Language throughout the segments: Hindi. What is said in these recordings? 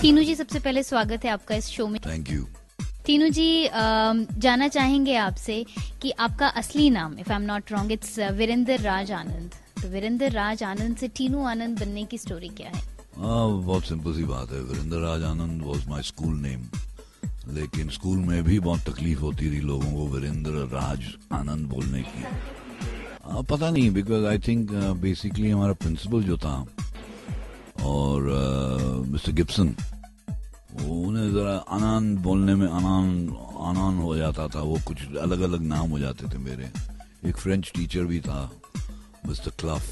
तीनू जी, सबसे पहले स्वागत है आपका इस शो में। Thank you. तीनू जी, जानना चाहेंगे आपसे कि आपका असली नाम, if I am not wrong, it's Virendra Raj Anand. तो वीरेंद्र राज आनंद से तीनू आनंद बनने की स्टोरी क्या है? बहुत सिंपल सी बात है। वीरेंद्र राज आनंद वॉज माई स्कूल नेम, लेकिन स्कूल में भी बहुत तकलीफ होती थी लोगों को वीरेंद्र राज आनंद बोलने की। पता नहीं, बिकॉज आई थिंक बेसिकली हमारा प्रिंसिपल जो था और मिस्टर गिब्सन, उन्हें जरा आनंद बोलने में आनंद हो जाता था। वो कुछ अलग अलग नाम हो जाते थे मेरे। एक फ्रेंच टीचर भी था, मिस्टर क्लफ,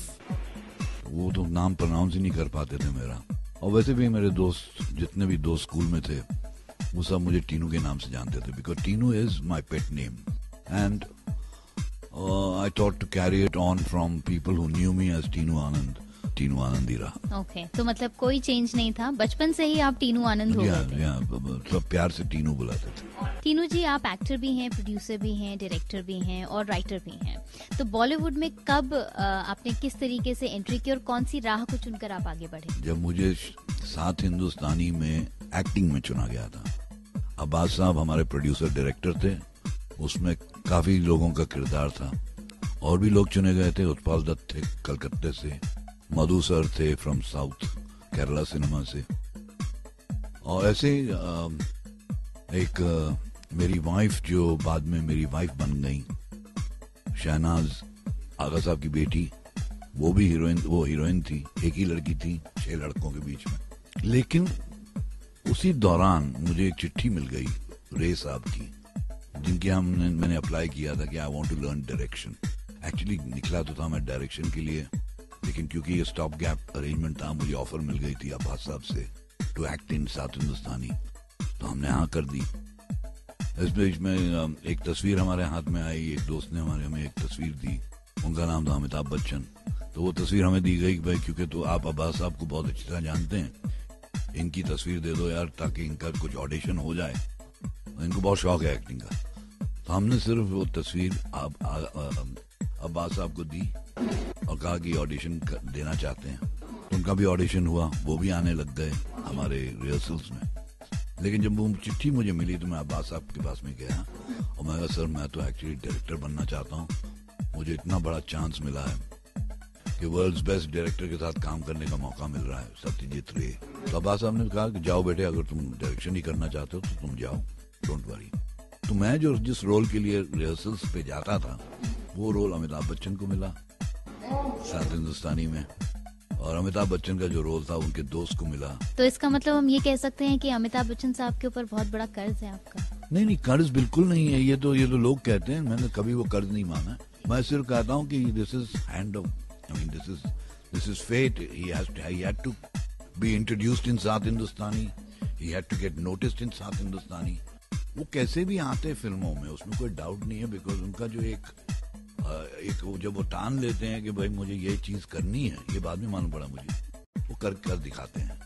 वो तो नाम प्रोनाउंस ही नहीं कर पाते थे मेरा। और वैसे भी मेरे दोस्त, जितने भी दोस्त स्कूल में थे, वो सब मुझे टीनू के नाम से जानते थे, because Tinu is my pet name. And I thought to carry it on from people who knew me as Tinu Anand. Tinu Anand ही रहा। ओके, तो मतलब कोई चेंज नहीं था, बचपन से ही आप टीनू आनंद हो गए थे। सब प्यार से टीनू बुलाते थे। तीनू जी, आप एक्टर भी हैं, प्रोड्यूसर भी हैं, डायरेक्टर भी हैं और राइटर भी हैं। तो बॉलीवुड में कब आपने किस तरीके से एंट्री की और कौन सी राह को चुनकर आप आगे बढ़े? जब मुझे सात हिंदुस्तानी में एक्टिंग में चुना गया था। अब्बास साहब हमारे प्रोड्यूसर डायरेक्टर थे, उसमें काफी लोगों का किरदार था। और भी लोग चुने गए थे। उत्पल दत्त थे कलकत्ते से, मधु सर थे फ्रॉम साउथ केरला सिनेमा से, और ऐसे एक मेरी वाइफ जो बाद में मेरी वाइफ बन गई, शहनाज आगा साहब की बेटी, वो भी हीरोइन थी। एक ही लड़की थी 6 लड़कों के बीच में। लेकिन उसी दौरान मुझे एक चिट्ठी मिल गई रे साहब की, जिनके मैंने अप्लाई किया था कि I want to learn direction. Actually निकला तो था मैं डायरेक्शन के लिए, लेकिन क्योंकि ये स्टॉप गैप अरेंजमेंट था, मुझे ऑफर मिल गई थी अब्बास साहब से टू एक्ट इन साउथ हिंदुस्तानी, तो हमने हाँ कर दी। इस बीच में एक तस्वीर हमारे हाथ में आई। एक दोस्त ने हमें एक तस्वीर दी, उनका नाम था अमिताभ बच्चन। तो वो तस्वीर हमें दी गई कि भाई, क्योंकि तो आप अब्बास साहब को बहुत अच्छी तरह जानते हैं, इनकी तस्वीर दे दो यार, ताकि इनका कुछ ऑडिशन हो जाए। इनको बहुत शौक है एक्टिंग का। तो हमने सिर्फ वो तस्वीर अब्बास साहब को दी और कहा कि ऑडिशन देना चाहते हैं। तो उनका भी ऑडिशन हुआ, वो भी आने लग गए हमारे रिहर्सल्स में। लेकिन जब वो चिट्ठी मुझे मिली तो मैं अब्बास साहब के पास में गया और मैं कहा, सर मैं तो एक्चुअली डायरेक्टर बनना चाहता हूँ, मुझे इतना बड़ा चांस मिला है कि वर्ल्ड्स बेस्ट डायरेक्टर के साथ काम करने का मौका मिल रहा है, सत्यजीत रे। तो अब्बास साहब ने कहा कि जाओ बेटे, अगर तुम डायरेक्शन ही करना चाहते हो तो तुम जाओ, डोंट वरी। तो मैं जिस रोल के लिए रिहर्सल्स पे जाता था, वो रोल अमिताभ बच्चन को मिला साउथ हिंदुस्तानी में, और अमिताभ बच्चन का जो रोल था उनके दोस्त को मिला। तो इसका मतलब हम ये कह सकते हैं कि अमिताभ बच्चन साहब के ऊपर बहुत बड़ा कर्ज है आपका? नहीं, कर्ज बिल्कुल नहीं है। ये तो लोग कहते हैं, मैंने कभी वो कर्ज नहीं माना। मैं सिर्फ कहता हूँ कि this is hand of, I mean this is fate. He had to be introduced in south Hindustani, he had to get noticed in south Hindustani. वो कैसे भी आते फिल्मों में, उसमें कोई डाउट नहीं है, बिकॉज उनका जो एक जब वो ठान लेते हैं कि भाई मुझे ये चीज करनी है, ये बाद में मालूम पड़ा मुझे, वो कर दिखाते हैं।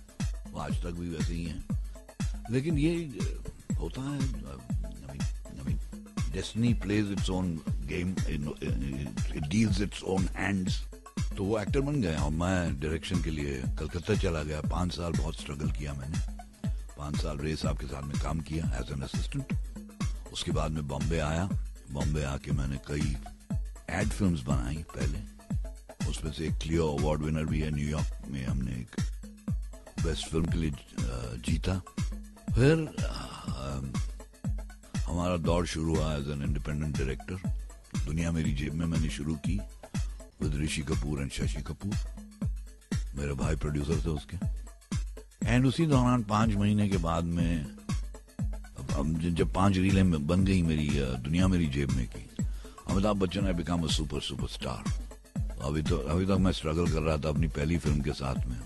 वो आज तक भी वैसे ही हैं। लेकिन ये होता है, destiny plays its own game, it deals its own hands. तो वो एक्टर बन गए और मैं डायरेक्शन के लिए कलकत्ता चला गया। 5 साल बहुत स्ट्रगल किया मैंने। 5 साल रे साहब के साथ में काम किया एज एन असिस्टेंट। उसके बाद में बॉम्बे आया। बॉम्बे आके मैंने कई एड फिल्म्स बनाई पहले, उसमें से एक क्लियो अवार्ड विनर भी है। न्यूयॉर्क में हमने एक बेस्ट फिल्म के लिए जीता। फिर हमारा दौर शुरू हुआ एज एन इंडिपेंडेंट डायरेक्टर। दुनिया मेरी जेब में मैंने शुरू की विद ऋषि कपूर एंड शशि कपूर, मेरे भाई प्रोड्यूसर थे उसके। एंड उसी दौरान 5 महीने के बाद में जब 5 रीलें बन गई मेरी दुनिया मेरी जेब में की, अमिताभ बच्चन है बिकम अ सुपरस्टार। अभी तक मैं स्ट्रगल कर रहा था अपनी पहली फिल्म के साथ में।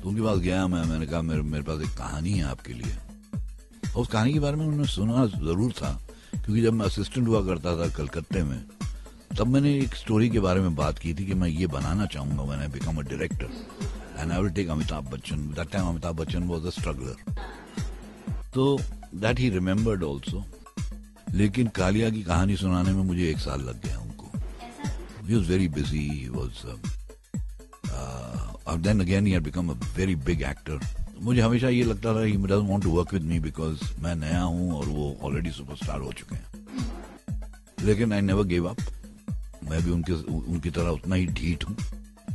तो उनके पास गया मैंने कहा मेरे पास एक कहानी है आपके लिए। और उस कहानी के बारे में उन्होंने सुना जरूर था, क्योंकि जब मैं असिस्टेंट हुआ करता था कलकत्ते में, तब मैंने एक स्टोरी के बारे में बात की थी कि मैं ये बनाना चाहूंगा when I become a director and I will take Amitabh Bachchan. That time Amitabh Bachchan was a struggler, तो दैट ही रिमेम्बर्ड ऑल्सो। लेकिन कालिया की कहानी सुनाने में मुझे 1 साल लग गया उनको। He was very busy, he was then again he had become a very big actor. मुझे हमेशा ये लगता था he doesn't want to work with me because मैं नया हूँ और वो ऑलरेडी सुपरस्टार हो चुके हैं। लेकिन I never gave up. मैं भी उनकी तरह उतना ही ढीठ हूँ,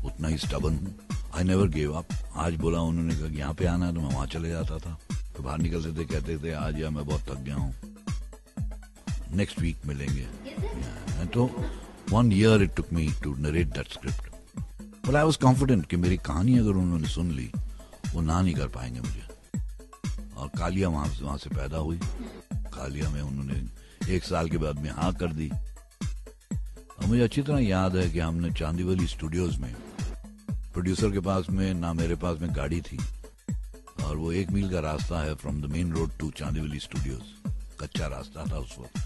उतना ही स्टबन हूँ। I never gave up. आज बोला उन्होंने कहा कि यहाँ पे आना है तो मैं वहां चले जाता था। तो बाहर निकलते थे कहते थे आज या मैं बहुत थक गया हूँ, नेक्स्ट वीक मिलेंगे। तो 1 year it took me to narrate that script. But I was confident कि मेरी कहानी अगर उन्होंने सुन ली वो ना नहीं कर पाएंगे मुझे। और कालिया वहां से पैदा हुई। कालिया में उन्होंने 1 साल के बाद में हाँ कर दी। और मुझे अच्छी तरह याद है कि हमने चांदीवली स्टूडियोज में, प्रोड्यूसर के पास में ना मेरे पास में गाड़ी थी, और वो 1 मील का रास्ता है from the main road to Chandivali studios, कच्चा रास्ता था उस वक्त।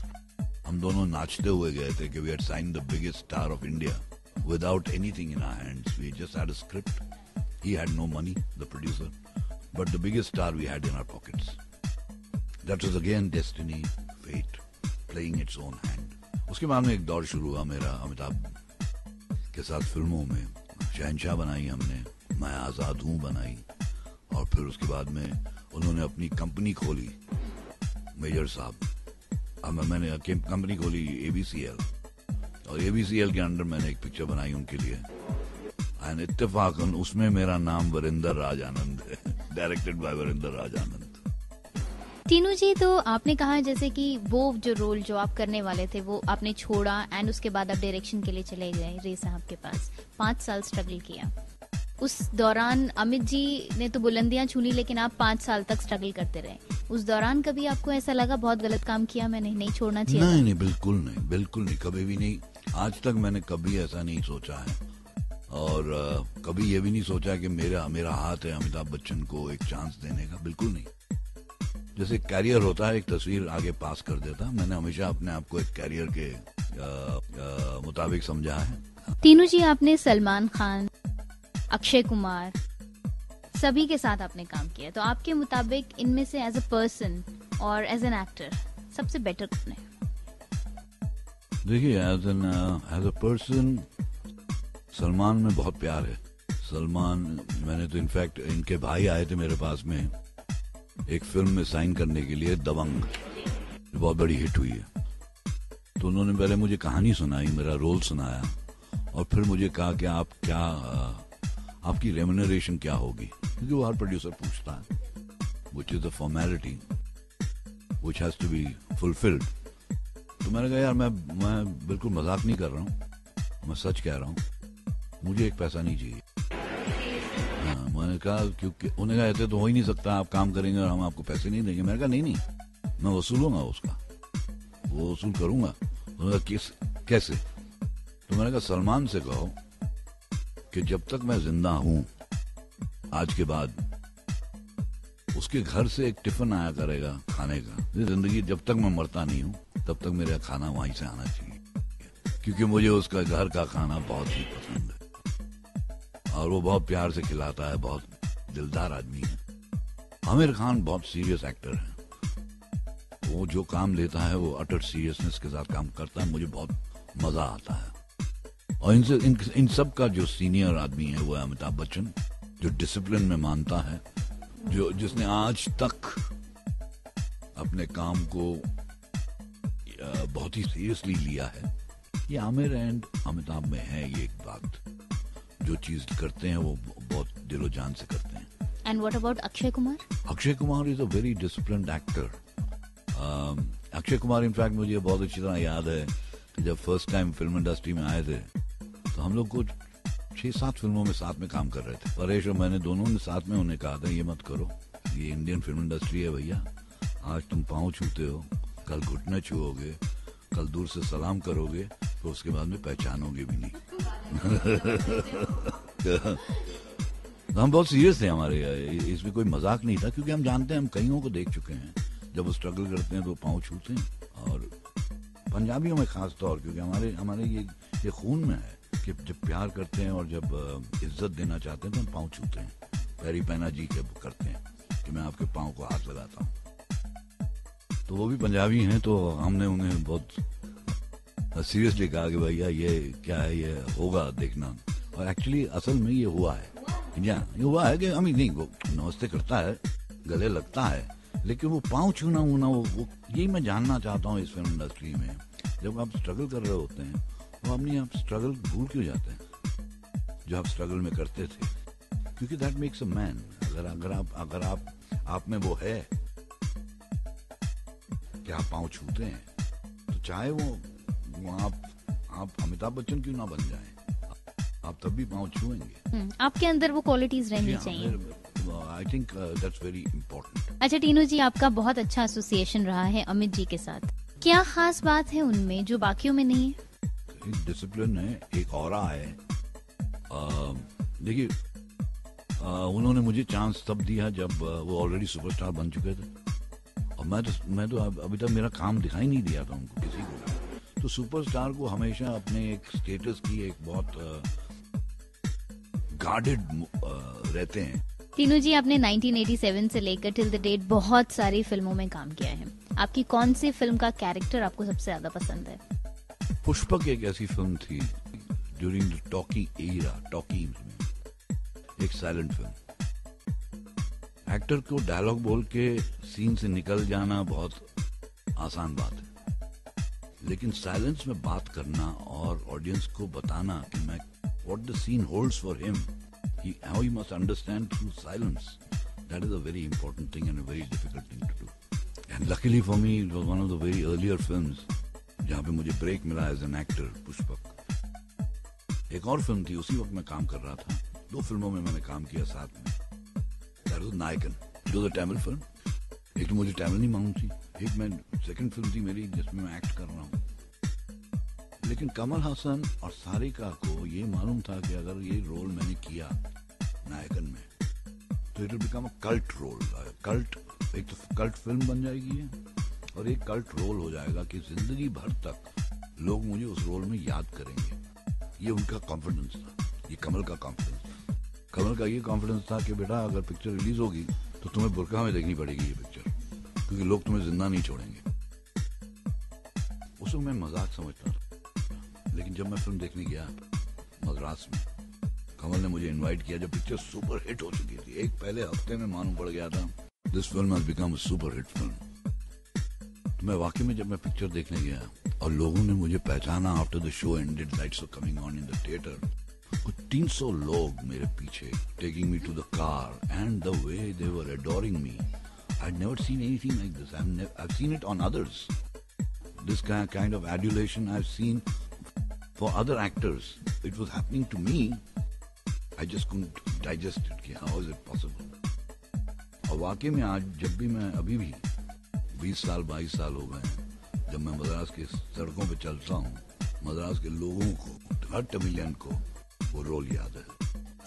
हम दोनों नाचते हुए गए थे कि we had signed the biggest star of India without anything in our hands. We just had a script. He had no money, the producer, but the biggest star we had in our pockets. That was again destiny, fate, playing its own hand. उसके बाद में एक दौर शुरू हुआ मेरा अमिताभ के साथ फिल्मों में। शहंशाह बनाई हमने, मैं आजाद हूँ बनाई, और फिर उसके बाद में उन्होंने अपनी कंपनी खोली, मेजर साहब। अब मैंने कंपनी खोली ABCL, और ABCL के अंडर मैंने एक पिक्चर बनाई उनके लिए, एंड इत्तेफाकन उसमें मेरा नाम वरिंदर राज आनंद है, डायरेक्टेड बाय वरिंदर राज आनंद। टीनू जी, तो आपने कहा जैसे कि वो जो रोल जो आप करने वाले थे वो आपने छोड़ा एंड उसके बाद आप डायरेक्शन के लिए चले गए रे साहब के पास। 5 साल स्ट्रगल किया। उस दौरान अमित जी ने तो बुलंदियां छू ली, लेकिन आप 5 साल तक स्ट्रगल करते रहे। उस दौरान कभी आपको ऐसा लगा बहुत गलत काम किया, मैंने नहीं छोड़ना चाहिए? नहीं, बिल्कुल नहीं, बिल्कुल नहीं, कभी भी नहीं। आज तक मैंने कभी ऐसा नहीं सोचा है, और कभी ये भी नहीं सोचा कि मेरा हाथ है अमिताभ बच्चन को एक चांस देने का, बिल्कुल नहीं। जैसे कैरियर होता है, एक तस्वीर आगे पास कर देता, मैंने हमेशा अपने आप को एक कैरियर के मुताबिक समझा है। टीनू जी, आपने सलमान खान, अक्षय कुमार, सभी के साथ आपने काम किया, तो आपके मुताबिक इनमें से एज अ पर्सन और एज एन एक्टर सबसे बेटर कौन है? देखिए, एज अ पर्सन सलमान में बहुत प्यार है। सलमान, मैंने तो इनफैक्ट इनके भाई आए थे मेरे पास में एक फिल्म में साइन करने के लिए, दबंग, बहुत बड़ी हिट हुई है। तो उन्होंने पहले मुझे कहानी सुनाई, मेरा रोल सुनाया, और फिर मुझे कहा कि आप क्या, आपकी रेम्यूनरेशन क्या होगी, क्योंकि वो हर प्रोड्यूसर पूछता है, which is the formality which has to be fulfilled. तो मैंने कहा यार मैं बिल्कुल मजाक नहीं कर रहा हूँ, मैं सच कह रहा हूँ, मुझे 1 पैसा नहीं चाहिए। मैंने कहा, क्योंकि उन्हें कहा ऐसे तो हो ही नहीं सकता, आप काम करेंगे और हम आपको पैसे नहीं देंगे। मैंने कहा नहीं, मैं वसूलूंगा उसका, वो वसूल करूंगा। उन्होंने कहा कैसे? तो मैंने कहा सलमान से कहो कि जब तक मैं जिंदा हूं, आज के बाद उसके घर से एक टिफिन आया करेगा खाने का। जिंदगी जब तक मैं मरता नहीं हूं तब तक मेरा खाना वहीं से आना चाहिए, क्योंकि मुझे उसका घर का खाना बहुत ही पसंद है, और वो बहुत प्यार से खिलाता है, बहुत दिलदार आदमी है। आमिर खान बहुत सीरियस एक्टर है, वो जो काम लेता है वो अटर सीरियसनेस के साथ काम करता है, मुझे बहुत मजा आता है। और इन सब का जो सीनियर आदमी है वो है अमिताभ बच्चन, जो डिसिप्लिन में मानता है, जिसने आज तक अपने काम को बहुत ही सीरियसली लिया है। ये आमिर एंड अमिताभ में है ये एक बात, जो चीज करते हैं वो बहुत दिलो जान से करते हैं। And what about Akshay Kumar? Akshay Kumar is a very disciplined actor. Akshay Kumar in fact मुझे बहुत अच्छी तरह याद है कि जब फर्स्ट टाइम फिल्म इंडस्ट्री में आए थे तो हम लोग को 6-7 फिल्मों में साथ में काम कर रहे थे। परेश और मैंने दोनों ने साथ में उन्हें कहा था ये मत करो, ये इंडियन फिल्म इंडस्ट्री है भैया, आज तुम पाँव छूते हो, कल घुटने छूओगे, कल दूर से सलाम करोगे, तो उसके बाद में पहचानोगे भी नहीं। हम बहुत सीरियस थे हमारे, इसमें कोई मजाक नहीं था, क्योंकि हम जानते हैं, हम कईयों को देख चुके हैं जब वो स्ट्रगल करते हैं तो पाँव छूते हैं, और पंजाबियों में खास तौर, क्योंकि हमारे ये खून में है कि जब प्यार करते हैं और जब इज्जत देना चाहते हैं तो हम पाँव छूते हैं, पैरी पहना जी के करते हैं कि मैं आपके पाँव को हाथ लगाता हूँ। तो वो भी पंजाबी हैं, तो हमने उन्हें बहुत सीरियसली कहा कि भैया ये क्या है, ये होगा देखना। और एक्चुअली असल में ये हुआ है, ये हुआ है कि अमी नहीं, वो नमस्ते करता है, गले लगता है, लेकिन वो पाँव छूना होना, वो यही मैं जानना चाहता हूँ इस फिल्म इंडस्ट्री में। जब आप स्ट्रगल कर रहे होते हैं तो अपनी आप स्ट्रगल भूल क्यों जाते हैं जो आप स्ट्रगल में करते थे, क्योंकि दैट मेक्स अ मैन। अगर आप में वो है कि आप पाँव छूते हैं, तो चाहे वो आप अमिताभ बच्चन क्यों ना बन जाएं, आप तब भी पाँव छुएंगे। आपके अंदर वो क्वालिटीज रहनी चाहिए। I think that's very important. अच्छा टीनू जी, आपका बहुत अच्छा एसोसिएशन रहा है अमित जी के साथ, क्या खास बात है उनमें जो बाकियों में नहीं है? एक डिसिप्लिन है, एक ऑरा है। देखिए, उन्होंने मुझे चांस तब दिया जब वो ऑलरेडी सुपरस्टार बन चुके थे, और मैं तो अभी तक मेरा काम दिखाई नहीं दिया था उनको किसी को। तो सुपरस्टार को हमेशा अपने एक स्टेटस की एक बहुत गार्डेड रहते हैं। टीनू जी, आपने 1987 से लेकर टिल द डेट बहुत सारी फिल्मों में काम किया है, आपकी कौन सी फिल्म का कैरेक्टर आपको सबसे ज्यादा पसंद है? पुष्पक एक ऐसी फिल्म थी during the talking era, talking में एक साइलेंट फिल्म। एक्टर को डायलॉग बोल के सीन से निकल जाना बहुत आसान बात है, लेकिन साइलेंस में बात करना और ऑडियंस को बताना कि मैं what the scene holds for him, how he must understand through silence, that is a very important thing and a very difficult thing to do. And luckily for me, it was one of the very earlier films जहाँ पे मुझे ब्रेक मिला एज एन एक्टर, पुष्पक। एक और फिल्म थी, उसी वक्त मैं काम कर रहा था, 2 फिल्मों में मैंने काम किया साथ में, दैट वाज नायकन, जो द तमिल फिल्म। एक तो मुझे तमिल नहीं मालूम थी, एक मैं सेकंड फिल्म थी मेरी जिसमें मैं एक्ट कर रहा हूँ, लेकिन कमल हसन और सारिका को ये मालूम था कि अगर ये रोल मैंने किया नायकन में तो it will become a cult role. Cult, एक तो कल्ट फिल्म बन जाएगी है, और एक कल्ट रोल हो जाएगा कि जिंदगी भर तक लोग मुझे उस रोल में याद करेंगे। ये उनका कॉन्फिडेंस था, ये कमल का कॉन्फिडेंस था। कमल का ये कॉन्फिडेंस था कि बेटा अगर पिक्चर रिलीज होगी तो तुम्हें बुर्का में देखनी पड़ेगी ये पिक्चर, क्योंकि लोग तुम्हें जिंदा नहीं छोड़ेंगे। उसको मैं मजाक समझता था, लेकिन जब मैं फिल्म देखने गया मद्रास में, कमल ने मुझे इनवाइट किया जब पिक्चर सुपर हिट हो चुकी थी, एक पहले हफ्ते में मालूम पड़ गया था this film has become a super hit film. तो मैं वाकई में जब मैं पिक्चर देखने गया और लोगों ने मुझे पहचाना after the show ended, lights were coming on in the theatre, कुछ 300 लोग मेरे पीछे taking me to the car and the way they were adoring me, I had never seen anything like this. I have seen it on others, this kind of adulation I have seen for other actors. It was happening to me. I just couldn't digest it कि how is it possible। और वाकई में आज जब भी मैं, अभी भी 20 साल 22 साल हो गए हैं, जब मैं मद्रास के सड़कों पे चलता हूँ, मद्रास के लोगों को, हर तमिलियन को वो रोल याद है।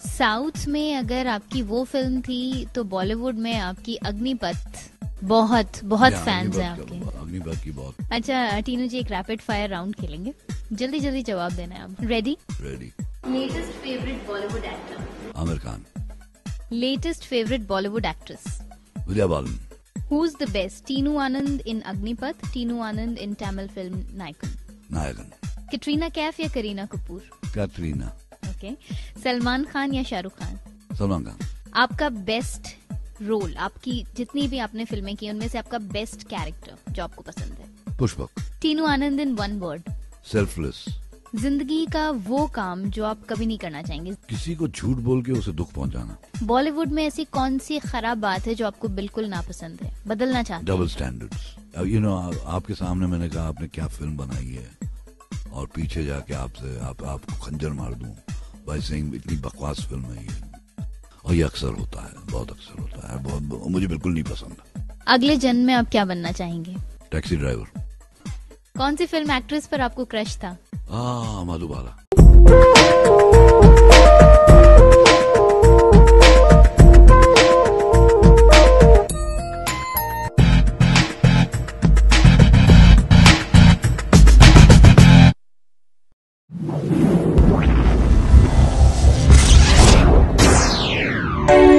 साउथ में अगर आपकी वो फिल्म थी तो बॉलीवुड में आपकी अग्निपथ बहुत फैंस हैं आपके। अग्निपथ की बहुत। अच्छा टीनू जी, एक रैपिड फायर राउंड खेलेंगे, जल्दी जल्दी जवाब देना है आप। Ready? Ready. Latest favourite Bollywood actor? Aamir Khan. Latest favourite Bollywood actress? Vidya Balan. Who is the best, Tinu Anand in Agneepath, Tinu Anand in Tamil film Nayakan? Nayakan. Katrina Kaif या करीना कपूर? कैटरीना। ओके। सलमान खान या शाहरुख खान? सलमान खान। आपका बेस्ट रोल, आपकी जितनी भी आपने फिल्में की उनमें से आपका बेस्ट कैरेक्टर जो आपको पसंद है? पुष्पक। टीनू आनंद इन 1 वर्ड? सेल्फलेस। जिंदगी का वो काम जो आप कभी नहीं करना चाहेंगे? किसी को झूठ बोल के उसे दुख पहुंचाना। बॉलीवुड में ऐसी कौन सी खराब बात है जो आपको बिल्कुल नापसंद है, बदलना चाहते हैं? Double standards. यू नो, आपके सामने मैंने कहा आपने क्या फिल्म बनाई है, और पीछे जाके आपको खंजर मार दूं बाय सेइंग इतनी बकवास फिल्म है ये। और ये अक्सर होता है, बहुत अक्सर होता है, बहुत मुझे बिल्कुल नहीं पसंद। अगले जन्म में आप क्या बनना चाहेंगे? Taxi driver. कौन सी फिल्म एक्ट्रेस पर आपको क्रश था? मधुबाला। है।